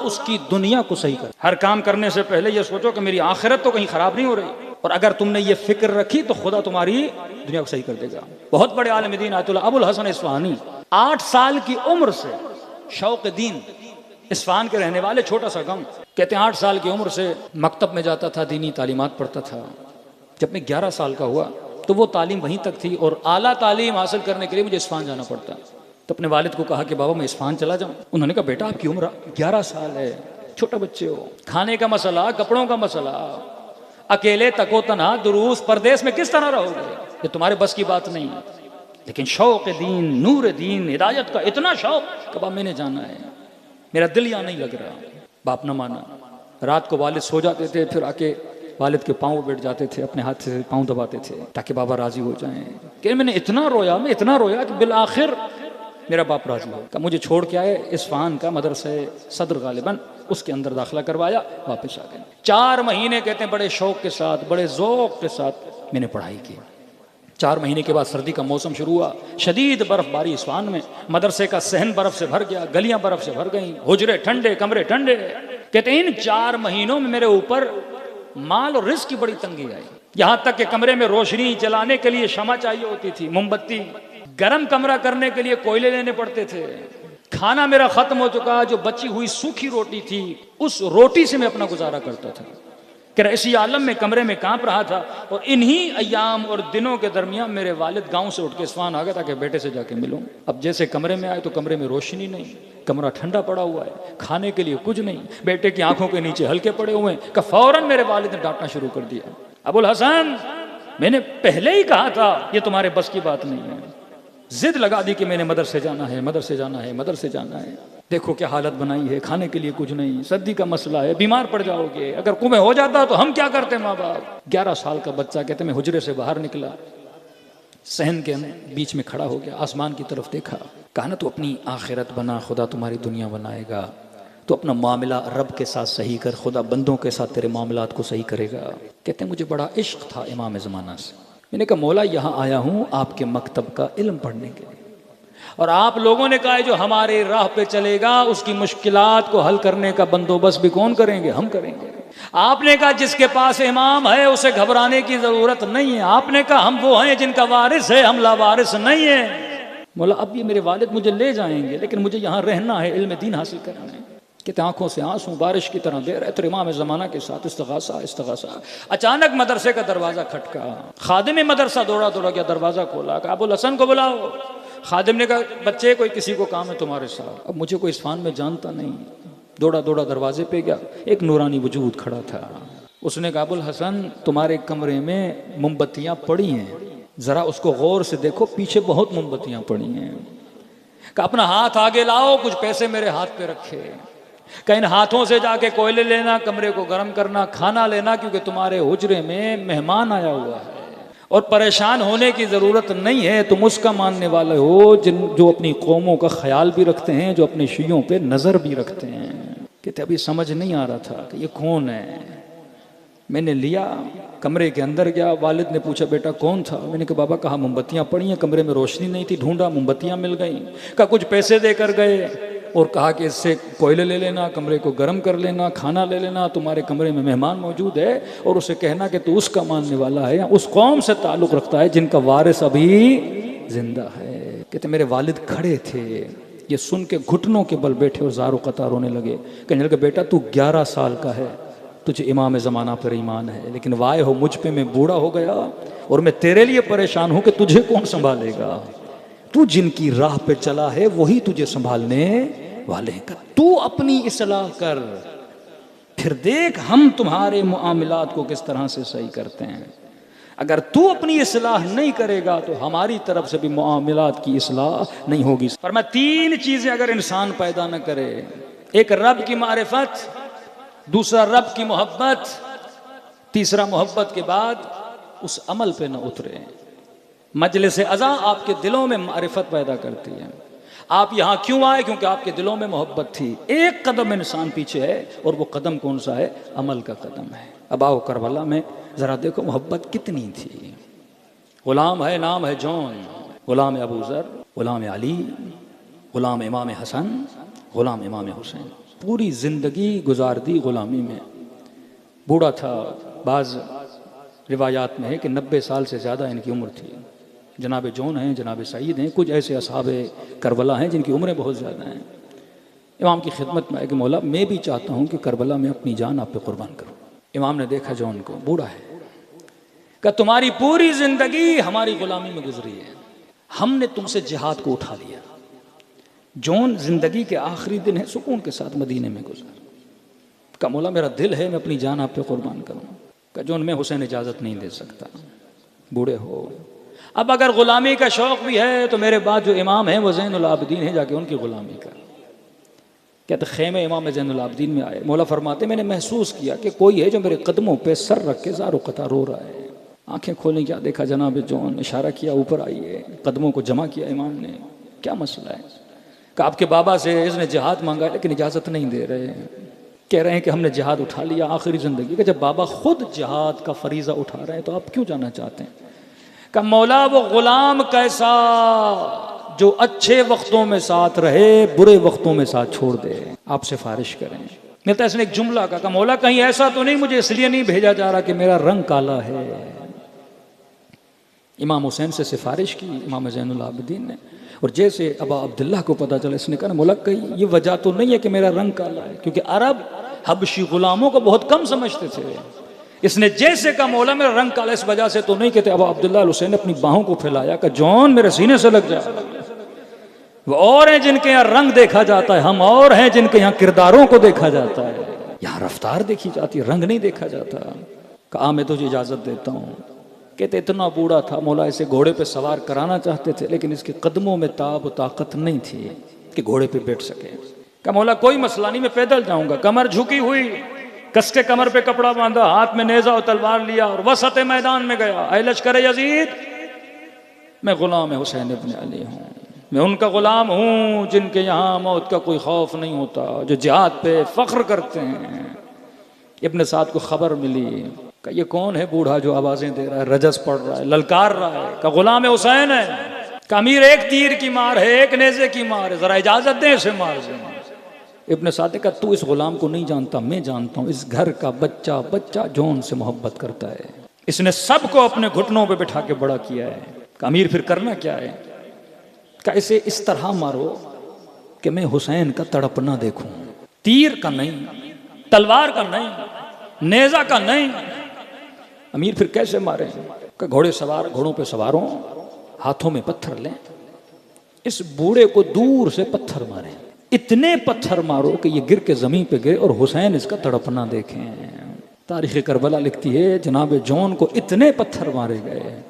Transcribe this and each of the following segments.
اس کی دنیا کو صحیح کر. ہر کام کرنے سے پہلے یہ سوچو کہ میری آخرت تو کہیں خراب نہیں ہو رہی، اور اگر تم نے یہ فکر رکھی تو خدا تمہاری دنیا کو صحیح کر دے گا. بہت بڑے عالم دین آیت اللہ ابو الحسن اصفہانی 8 سال کی عمر سے شوق دین، اصفہان کے رہنے والے، چھوٹا سا گاؤں، کہتے ہیں 8 سال کی عمر سے مکتب میں جاتا تھا، دینی تعلیمات پڑھتا تھا. جب میں 11 سال کا ہوا تو وہ تعلیم وہیں تک تھی، اور اعلیٰ تعلیم حاصل کرنے کے لیے مجھے اصفہان جانا پڑتا. تو اپنے والد کو کہا کہ بابا میں اصفہان چلا جاؤں. انہوں نے کہا بیٹا آپ کی عمر 11 سال ہے، چھوٹا بچے ہو، کھانے کا مسئلہ، کپڑوں کا مسئلہ، اکیلے تکو تنہا دروس پردیس میں کس طرح رہو گے، یہ تمہارے بس کی بات نہیں. لیکن شوق دین، نور دین، ہدایت کا اتنا شوق کہ باپ میں نے جانا ہے، میرا دل یہاں نہیں لگ رہا. باپ نہ مانا. رات کو والد سو جاتے تھے، پھر آ کے والد کے پاؤں بیٹھ جاتے تھے، اپنے ہاتھ سے پاؤں دباتے تھے تاکہ بابا راضی ہو جائیں. کہ میں نے اتنا رویا کہ بالآخر میرا باپ راضی ہو. کہ مجھے چھوڑ کے آئے اصفہان کا مدرسہ صدر غالباً، اس کے اندر داخلہ کروایا، واپس آ گئے. 4 مہینے کہتے ہیں بڑے شوق کے ساتھ، بڑے ذوق کے ساتھ میں نے پڑھائی کی. 4 مہینے کے بعد سردی کا موسم شروع ہوا، شدید برف باری اصفہان میں، مدرسے کا صحن برف سے بھر گیا، گلیاں برف سے بھر گئیں، حجرے ٹھنڈے، کمرے ٹھنڈے. کہتے ہیں ان 4 مہینوں میں میرے اوپر مال اور رزق کی بڑی تنگی آئی. یہاں تک کہ کمرے میں روشنی جلانے کے لیے شمع چاہیے ہوتی تھی، موم بتی. گرم کمرہ کرنے کے لیے کوئلے لینے پڑتے تھے. کھانا میرا ختم ہو چکا، جو بچی ہوئی سوکھی روٹی تھی اس روٹی سے میں اپنا گزارا کرتا تھا. کہ ایسی عالم میں کمرے میں کانپ رہا تھا. اور انہی ایام اور دنوں کے درمیان میرے والد گاؤں سے اٹھ کے اصفہان آ گیا تھا کہ بیٹے سے جا کے ملوں. اب جیسے کمرے میں آئے تو کمرے میں روشنی نہیں، کمرہ ٹھنڈا پڑا ہوا ہے، کھانے کے لیے کچھ نہیں، بیٹے کی آنکھوں کے نیچے ہلکے پڑے ہوئے ہیں. کہ فوراً میرے والد نے ڈانٹنا شروع کر دیا، ابو الحسن میں نے پہلے ہی کہا تھا یہ تمہارے بس کی بات نہیں ہے. ضد لگا دی کہ میں نے مدرسے جانا ہے، مدرسے جانا ہے، مدرسے جانا ہے. دیکھو کیا حالت بنائی ہے، کھانے کے لیے کچھ نہیں، سردی کا مسئلہ ہے، بیمار پڑ جاؤ گے، اگر کنویں ہو جاتا تو ہم کیا کرتے ماں باپ. 11 سال کا بچہ کہتے میں حجرے سے باہر نکلا، صحن کے بیچ میں کھڑا ہو گیا، آسمان کی طرف دیکھا. کہا نا تو اپنی آخرت بنا، خدا تمہاری دنیا بنائے گا. تو اپنا معاملہ رب کے ساتھ صحیح کر، خدا بندوں کے ساتھ تیرے معاملات کو صحیح کرے گا. کہتے ہیں مجھے بڑا عشق تھا امام زمانہ سے. میں نے کہا مولا یہاں آیا ہوں آپ کے مکتب کا علم پڑھنے کے لیے، اور آپ لوگوں نے کہا جو ہمارے راہ پہ چلے گا اس کی مشکلات کو حل کرنے کا بندوبست بھی کون کریں گے؟ ہم کریں گے. آپ نے کہا جس کے پاس امام ہے اسے گھبرانے کی ضرورت نہیں ہے. آپ نے کہا ہم وہ ہیں جن کا وارث ہے، ہم لاوارث نہیں ہیں. مولا اب یہ میرے والد مجھے لے جائیں گے لیکن مجھے یہاں رہنا ہے، علم دین حاصل کرنا ہے. کہتے آنکھوں سے آنسو بارش کی طرح بہ رہے تھے. امام زمانہ کے ساتھ استغاثہ. اچانک مدرسے کا دروازہ کھٹکا، خادم مدرسہ دوڑا گیا، دروازہ کھولا. کہا ابو الحسن کو بلاؤ. خادم نے کہا بچے کوئی کسی کو کام ہے تمہارے ساتھ. اب مجھے کوئی اصفہان میں جانتا نہیں. دوڑا دروازے پہ گیا، ایک نورانی وجود کھڑا تھا. اس نے کہا ابو الحسن تمہارے کمرے میں موم بتیاں پڑی ہیں، ذرا اس کو غور سے دیکھو، پیچھے بہت موم بتیاں پڑی ہیں. کہ اپنا ہاتھ آگے لاؤ، کچھ پیسے میرے ہاتھ پہ رکھے. کہ ان ہاتھوں سے جا کے کوئلے لینا، کمرے کو گرم کرنا، کھانا لینا، کیونکہ تمہارے حجرے میں مہمان آیا ہوا ہے اور پریشان ہونے کی ضرورت نہیں ہے. تم اس کا ماننے والے ہو جو اپنی قوموں کا خیال بھی رکھتے ہیں، جو اپنے شیعوں پہ نظر بھی رکھتے ہیں. کہتے ابھی سمجھ نہیں آ رہا تھا کہ یہ کون ہے. میں نے لیا، کمرے کے اندر گیا. والد نے پوچھا بیٹا کون تھا؟ میں نے کہا بابا کہا موم بتیاں پڑی ہیں، کمرے میں روشنی نہیں تھی، ڈھونڈا موم بتیاں مل گئیں. کہا کچھ پیسے دے کر گئے اور کہا کہ اس سے کوئلے لے لینا، کمرے کو گرم کر لینا، کھانا لے لینا، تمہارے کمرے میں مہمان موجود ہے، اور اسے کہنا کہ تو اس کا ماننے والا ہے یا اس قوم سے تعلق رکھتا ہے جن کا وارث ابھی زندہ ہے. کہتے میرے والد کھڑے تھے، یہ سن کے گھٹنوں کے بل بیٹھے اور زار و قطار رونے لگے. کہنے لگے بیٹا تو 11 سال کا ہے، تجھے امام زمانہ پر ایمان ہے، لیکن وائے ہو مجھ پہ میں بوڑھا ہو گیا اور میں تیرے لیے پریشان ہوں کہ تجھے کون سنبھالے گا. تو جن کی راہ پہ چلا ہے وہی تجھے سنبھالنے والے ہیں. تو اپنی اصلاح کر، پھر دیکھ ہم تمہارے معاملات کو کس طرح سے صحیح کرتے ہیں. اگر تو اپنی اصلاح نہیں کرے گا تو ہماری طرف سے بھی معاملات کی اصلاح نہیں ہوگی. فرمایا 3 چیزیں اگر انسان پیدا نہ کرے، ایک رب کی معرفت، دوسرا رب کی محبت، تیسرا محبت کے بعد اس عمل پہ نہ اترے. مجلس ازاں آپ کے دلوں میں معرفت پیدا کرتی ہے. آپ یہاں کیوں آئے؟ کیونکہ آپ کے دلوں میں محبت تھی. ایک قدم انسان پیچھے ہے، اور وہ قدم کون سا ہے؟ عمل کا قدم ہے. اب آؤ کربلا میں ذرا دیکھو محبت کتنی تھی. غلام ہے، نام ہے جون، غلام ابو ذر، غلام علی، غلام امام حسن، غلام امام حسین پوری زندگی گزار دی غلامی میں. بوڑھا تھا، بعض روایات میں ہے کہ 90 سال سے زیادہ ان کی عمر تھی. جناب جون ہیں، جناب سعید ہیں، کچھ ایسے اصحاب کربلا ہیں جن کی عمریں بہت زیادہ ہیں. امام کی خدمت میں آئے کہ مولا میں بھی چاہتا ہوں کہ کربلا میں اپنی جان آپ پہ قربان کروں. امام نے دیکھا جون کو، بوڑھا ہے، کہ تمہاری پوری زندگی ہماری غلامی میں گزری ہے، ہم نے تم سے جہاد کو اٹھا لیا. جون زندگی کے آخری دن ہے سکون کے ساتھ مدینے میں گزار. کہ مولا میرا دل ہے میں اپنی جان آپ پہ قربان کروں. کہ جون میں حسین اجازت نہیں دے سکتا، بوڑھے ہو. اب اگر غلامی کا شوق بھی ہے تو میرے بعد جو امام ہیں وہ زین العابدین ہیں، جا کے ان کی غلامی کر. کہتے خیمے امام زین العابدین میں آئے. مولا فرماتے میں نے محسوس کیا کہ کوئی ہے جو میرے قدموں پہ سر رکھ کے زار و قطع رو رہا ہے. آنکھیں کھولیں، کیا دیکھا جناب جون، اشارہ کیا اوپر آئیے. قدموں کو جمع کیا امام نے. کیا مسئلہ ہے؟ کہ آپ کے بابا سے اس نے جہاد مانگا لیکن اجازت نہیں دے رہے. کہہ رہے ہیں کہ ہم نے جہاد اٹھا لیا آخری زندگی کا. جب بابا خود جہاد کا فریضہ اٹھا رہے ہیں تو آپ کیوں جانا چاہتے ہیں؟ کہ مولا وہ غلام کیسا جو اچھے وقتوں میں ساتھ رہے، برے وقتوں میں ساتھ چھوڑ دے. آپ سفارش کریں. نہیں تو اس نے ایک جملہ کہا کہ مولا کہیں ایسا تو نہیں مجھے اس لیے نہیں بھیجا جا رہا کہ میرا رنگ کالا ہے. امام حسین سے سفارش کی امام زین العابدین نے. اور جیسے ابا عبداللہ کو پتا چلا، اس نے کہا مولا کہیں یہ وجہ تو نہیں ہے کہ میرا رنگ کالا ہے، کیونکہ عرب حبشی غلاموں کو بہت کم سمجھتے تھے. اس نے جیسے کہا مولا میرا رنگ کالا اس وجہ سے تو نہیں. کہتے ابا عبداللہ الحسین نے اپنی باہوں کو پھیلایا کہ جون میرے سینے سے لگ جا. وہ اور ہیں جن کے یہاں رنگ دیکھا جاتا ہے، ہم اور ہیں جن کے یہاں کرداروں کو دیکھا جاتا ہے. یہاں رفتار دیکھی جاتی ہے، رنگ نہیں دیکھا جاتا. کہا میں تجھے اجازت دیتا ہوں. کہتے اتنا بوڑھا تھا مولا اسے گھوڑے پہ سوار کرانا چاہتے تھے لیکن اس کے قدموں میں تاب و طاقت نہیں تھی کہ گھوڑے پہ بیٹھ سکے. کہ مولا کوئی مسئلہ نہیں، میں پیدل جاؤں گا. کمر جھکی ہوئی، کس کے کمر پہ کپڑا باندھا، ہاتھ میں نیزہ و تلوار لیا اور وسط میدان میں گیا. اے لشکر یزید، میں غلام حسین ابن علی ہوں، میں ان کا غلام ہوں جن کے یہاں موت کا کوئی خوف نہیں ہوتا، جو جہاد پہ فخر کرتے ہیں. ابن سعد کو خبر ملی کہ یہ کون ہے بوڑھا جو آوازیں دے رہا ہے، رجز پڑھ رہا ہے، للکار رہا ہے. کہ غلام حسین ہے. کہ امیر ایک تیر کی مار ہے، ایک نیزے کی مار ہے، ذرا اجازت دیں اسے مار دیں. ابن سعد نے کہا تو اس غلام کو نہیں جانتا، میں جانتا ہوں. اس گھر کا بچہ بچہ جون سے محبت کرتا ہے. اس نے سب کو اپنے گھٹنوں پہ بٹھا کے بڑا کیا ہے. کہ امیر پھر کرنا کیا ہے؟ کہ اسے اس طرح مارو کہ میں حسین کا تڑپنا دیکھوں. تیر کا نہیں، تلوار کا نہیں، نیزہ کا نہیں. امیر پھر کیسے مارے؟ کہ گھوڑوں پہ سواروں، ہاتھوں میں پتھر لیں، اس بوڑھے کو دور سے پتھر ماریں. اتنے پتھر مارو کہ یہ گر کے زمین پہ گرے اور حسین اس کا تڑپنا دیکھیں. تاریخ کربلا لکھتی ہے جناب جون کو اتنے پتھر مارے گئے،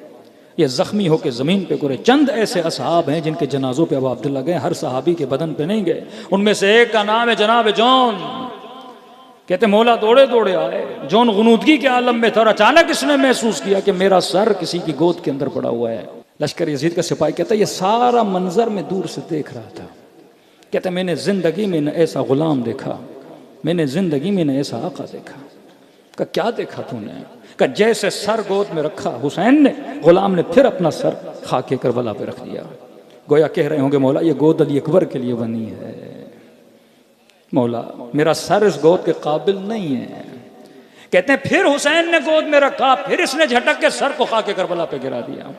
یہ زخمی ہو کے زمین پہ گرے. چند ایسے اصحاب ہیں جن کے جنازوں پہ ابا عبداللہ گئے، ہر صحابی کے بدن پہ نہیں گئے. ان میں سے ایک کا نام ہے جناب جون. کہتے مولا دوڑے دوڑے آئے. جون غنودگی کے عالم میں تھا اور اچانک اس نے محسوس کیا کہ میرا سر کسی کی گود کے اندر پڑا ہوا ہے. لشکر یزید کا سپاہی کہتا ہے یہ سارا منظر میں دور سے دیکھ رہا تھا. کہتا میں نے زندگی میں نہ ایسا غلام دیکھا، میں نے زندگی میں نہ ایسا آقا دیکھا. کہ کیا دیکھا تو نے؟ کہ جیسے سر گود میں رکھا حسین نے، غلام نے پھر اپنا سر خاک کربلا پہ رکھ دیا. گویا کہہ رہے ہوں گے مولا یہ گود علی اکبر کے لیے بنی ہے، مولا میرا سر اس گود کے قابل نہیں ہے. کہتے ہیں پھر حسین نے گود میں رکھا، پھر اس نے جھٹک کے سر کو خاک کربلا پہ گرا دیا.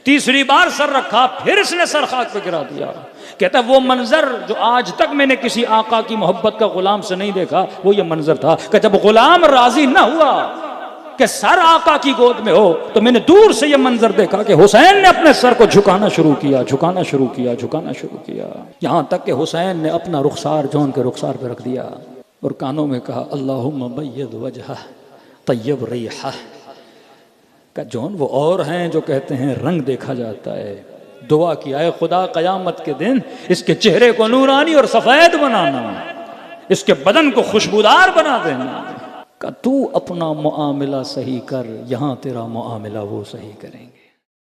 تیسری بار سر رکھا، پھر اس نے سر خاک پہ گرا دیا. کہتا ہے وہ منظر جو آج تک میں نے کسی آقا کی محبت کا غلام سے نہیں دیکھا وہ یہ منظر تھا کہ جب غلام راضی نہ ہوا کہ سر آقا کی گود میں ہو تو میں نے دور سے یہ منظر دیکھا کہ حسین نے اپنے سر کو جھکانا شروع کیا، جھکانا شروع کیا، جھکانا شروع کیا، یہاں تک کہ حسین نے اپنا رخسار جون کے رخسار پہ رکھ دیا اور کانوں میں کہا اللہم بید وجہہ طیب ریحہ. کہ جون وہ اور ہیں جو کہتے ہیں رنگ دیکھا جاتا ہے. دعا کیا ہے خدا قیامت کے دن اس کے چہرے کو نورانی اور سفید بنانا، اس کے بدن کو خوشبودار بنا دینا. کہ تو اپنا معاملہ صحیح کر، یہاں تیرا معاملہ وہ صحیح کریں گے.